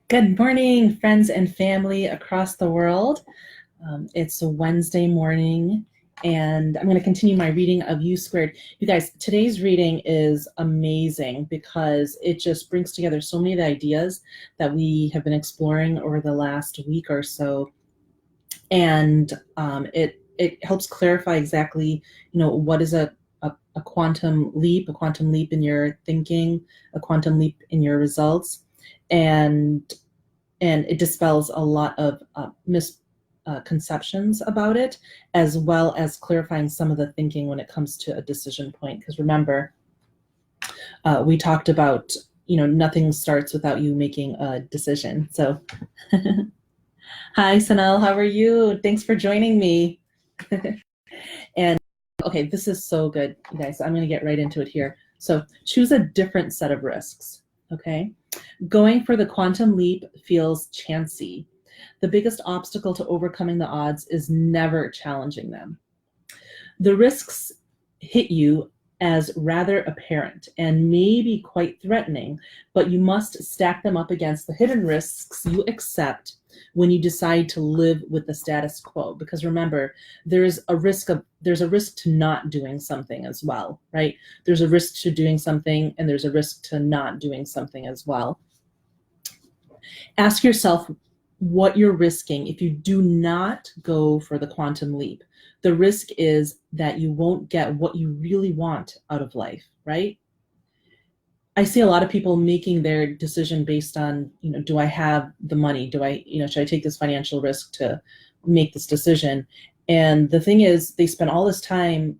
Good morning, friends and family across the world. It's a Wednesday morning, and I'm going to continue my reading of U Squared. You guys, today's reading is amazing because it just brings together so many of the ideas that we have been exploring over the last week or so, and it helps clarify exactly, what is a quantum leap in your thinking, a quantum leap in your results, and it dispels a lot of misconceptions about it, as well as clarifying some of the thinking when it comes to a decision point. Because remember, we talked about, nothing starts without you making a decision. So, hi, Sanal, how are you? Thanks for joining me. And okay, this is so good, you guys. I'm going to get right into it here. So, choose a different set of risks. Okay. Going for the quantum leap feels chancy. The biggest obstacle to overcoming the odds is never challenging them. The risks hit you as rather apparent and maybe quite threatening, but you must stack them up against the hidden risks you accept when you decide to live with the status quo. Because remember, there's a risk to not doing something as well, right? There's a risk to doing something, and there's a risk to not doing something as well. Ask yourself what you're risking if you do not go for the quantum leap. The risk is that you won't get what you really want out of life, right? I see a lot of people making their decision based on, do I have the money? Should I take this financial risk to make this decision? And the thing is, they spend all this time,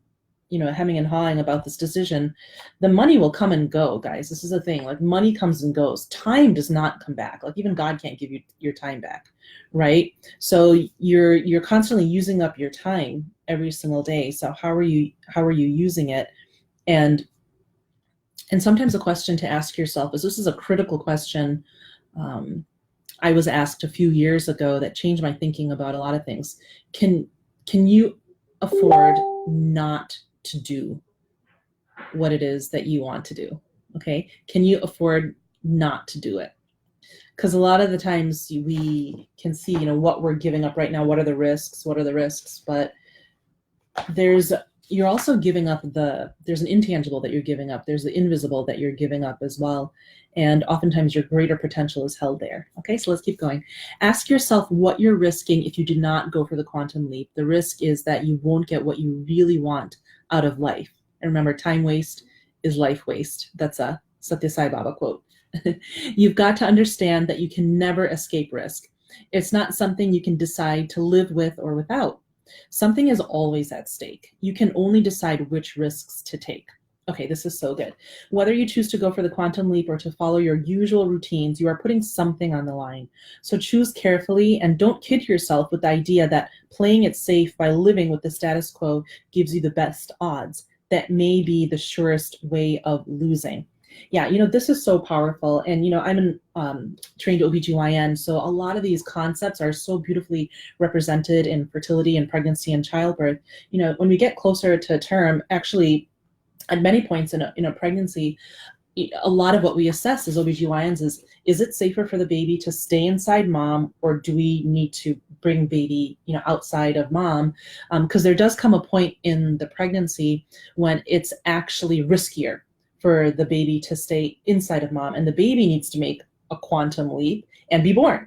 hemming and hawing about this decision. The money will come and go, guys. This is the thing. Like, money comes and goes. Time does not come back. Like, even God can't give you your time back, right? So you're constantly using up your time every single day. So how are you using it? And sometimes a question to ask yourself is, this is a critical question. I was asked a few years ago that changed my thinking about a lot of things. Can you afford not to do what it is that you want to do? Okay. Can you afford not to do it? Because a lot of the times we can see, what we're giving up right now. What are the risks? But you're also giving up there's an intangible that you're giving up. There's the invisible that you're giving up as well. And oftentimes your greater potential is held there. Okay, so let's keep going. Ask yourself what you're risking if you do not go for the quantum leap. The risk is that you won't get what you really want out of life. And remember, time waste is life waste. That's a Satya Sai Baba quote. You've got to understand that you can never escape risk. It's not something you can decide to live with or without. Something is always at stake. You can only decide which risks to take. Okay, this is so good. Whether you choose to go for the quantum leap or to follow your usual routines, you are putting something on the line. So choose carefully, and don't kid yourself with the idea that playing it safe by living with the status quo gives you the best odds. That may be the surest way of losing. Yeah, this is so powerful. And, I'm trained OBGYN, so a lot of these concepts are so beautifully represented in fertility and pregnancy and childbirth. When we get closer to term, actually, at many points in a pregnancy, a lot of what we assess as OBGYNs is it safer for the baby to stay inside mom, or do we need to bring baby, outside of mom? Because there does come a point in the pregnancy when it's actually riskier for the baby to stay inside of mom, and the baby needs to make a quantum leap and be born,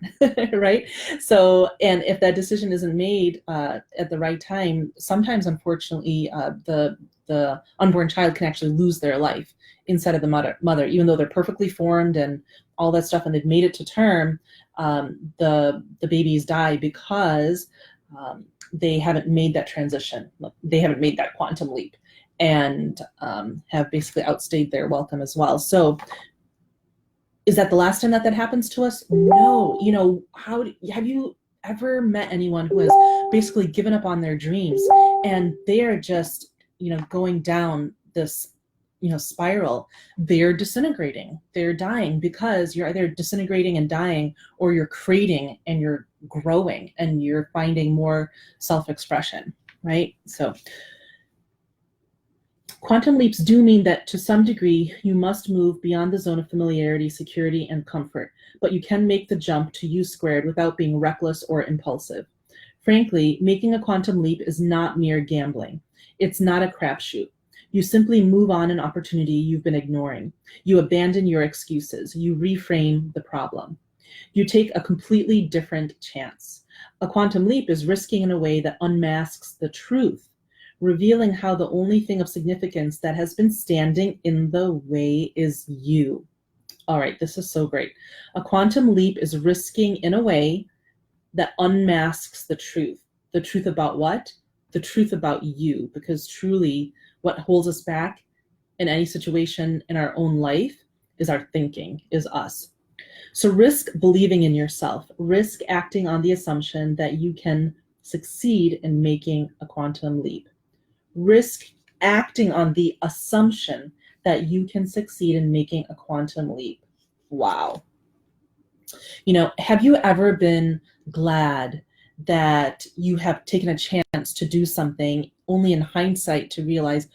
right? So, and if that decision isn't made at the right time, sometimes, unfortunately, the unborn child can actually lose their life inside of the mother, even though they're perfectly formed and all that stuff, and they've made it to term. The babies die because they haven't made that transition. They haven't made that quantum leap, and have basically outstayed their welcome as well. So is that the last time that happens to us? No. How have you ever met anyone who has basically given up on their dreams, and they are just, going down this, spiral? They're disintegrating. They're dying because you're either disintegrating and dying, or you're creating and you're growing and you're finding more self-expression, right? So Quantum leaps do mean that to some degree you must move beyond the zone of familiarity, security, and comfort, but you can make the jump to U squared without being reckless or impulsive. Frankly, making a quantum leap is not mere gambling. It's not a crapshoot. You simply move on an opportunity you've been ignoring. You abandon your excuses. You reframe the problem. You take a completely different chance. A quantum leap is risking in a way that unmasks the truth, revealing how the only thing of significance that has been standing in the way is you. All right, this is so great. A quantum leap is risking in a way that unmasks the truth. The truth about what? The truth about you, because truly what holds us back in any situation in our own life is our thinking, is us. So risk believing in yourself, risk acting on the assumption that you can succeed in making a quantum leap. Risk acting on the assumption that you can succeed in making a quantum leap. Wow. You know, have you ever been glad that you have taken a chance to do something only in hindsight to realize,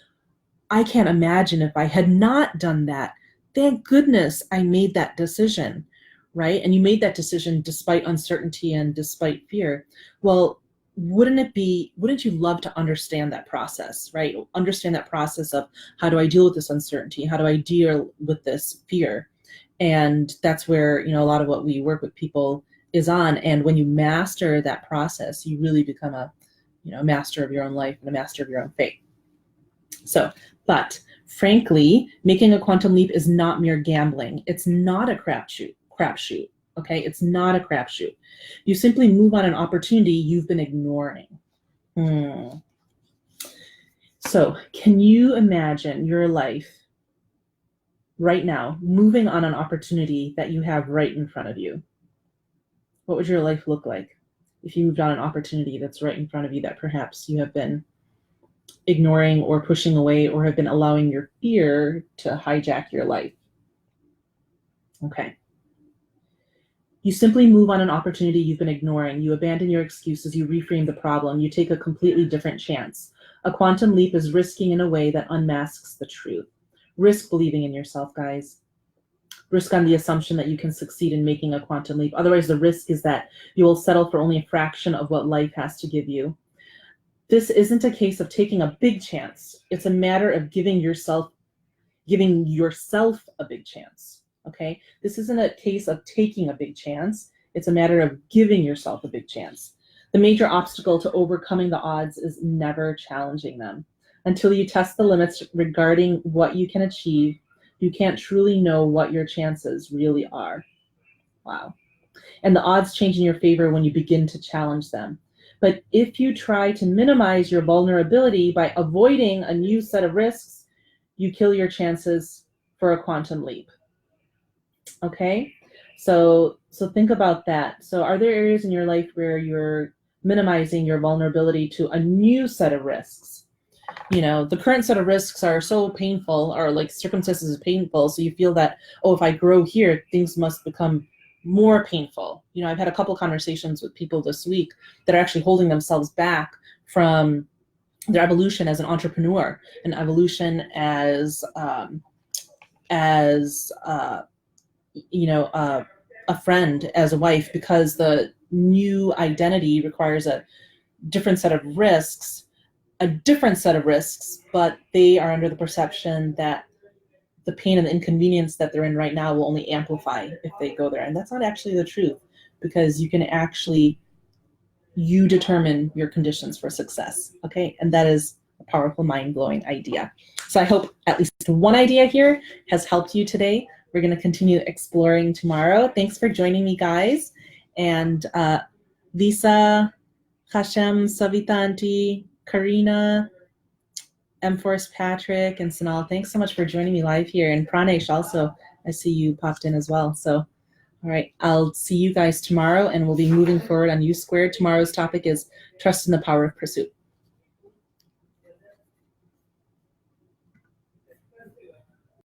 I can't imagine if I had not done that. Thank goodness I made that decision, right? And you made that decision despite uncertainty and despite fear. Well, wouldn't you love to understand that process, right? Understand that process of how do I deal with this uncertainty? How do I deal with this fear? And that's where, you know, a lot of what we work with people is on. And when you master that process, you really become a master of your own life and a master of your own fate. So, but frankly, making a quantum leap is not mere gambling. It's not a crapshoot. Okay, it's not a crapshoot. You simply move on an opportunity you've been ignoring. So, can you imagine your life right now moving on an opportunity that you have right in front of you? What would your life look like if you moved on an opportunity that's right in front of you that perhaps you have been ignoring or pushing away or have been allowing your fear to hijack your life? Okay. You simply move on an opportunity you've been ignoring. You abandon your excuses. You reframe the problem. You take a completely different chance. A quantum leap is risking in a way that unmasks the truth. Risk believing in yourself, guys. Risk on the assumption that you can succeed in making a quantum leap. Otherwise, the risk is that you will settle for only a fraction of what life has to give you. This isn't a case of taking a big chance. It's a matter of giving yourself a big chance. Okay? This isn't a case of taking a big chance. It's a matter of giving yourself a big chance. The major obstacle to overcoming the odds is never challenging them. Until you test the limits regarding what you can achieve, you can't truly know what your chances really are. Wow. And the odds change in your favor when you begin to challenge them. But if you try to minimize your vulnerability by avoiding a new set of risks, you kill your chances for a quantum leap. Okay? So think about that. So are there areas in your life where you're minimizing your vulnerability to a new set of risks? You know, the current set of risks are so painful, or like circumstances are painful, so you feel that, oh, if I grow here, things must become more painful. You know, I've had a couple conversations with people this week that are actually holding themselves back from their evolution as an entrepreneur, an evolution as a friend, as a wife, because the new identity requires a different set of risks, but they are under the perception that the pain and the inconvenience that they're in right now will only amplify if they go there. And that's not actually the truth, because you determine your conditions for success, okay? And that is a powerful, mind-blowing idea. So I hope at least one idea here has helped you today. We're gonna continue exploring tomorrow. Thanks for joining me, guys. And Lisa, Hashem, Savita Auntie, Karina, M. Forrest Patrick, and Sanal, thanks so much for joining me live here. And Pranesh also, I see you popped in as well. So, all right, I'll see you guys tomorrow, and we'll be moving forward on U Squared. Tomorrow's topic is trust in the power of pursuit.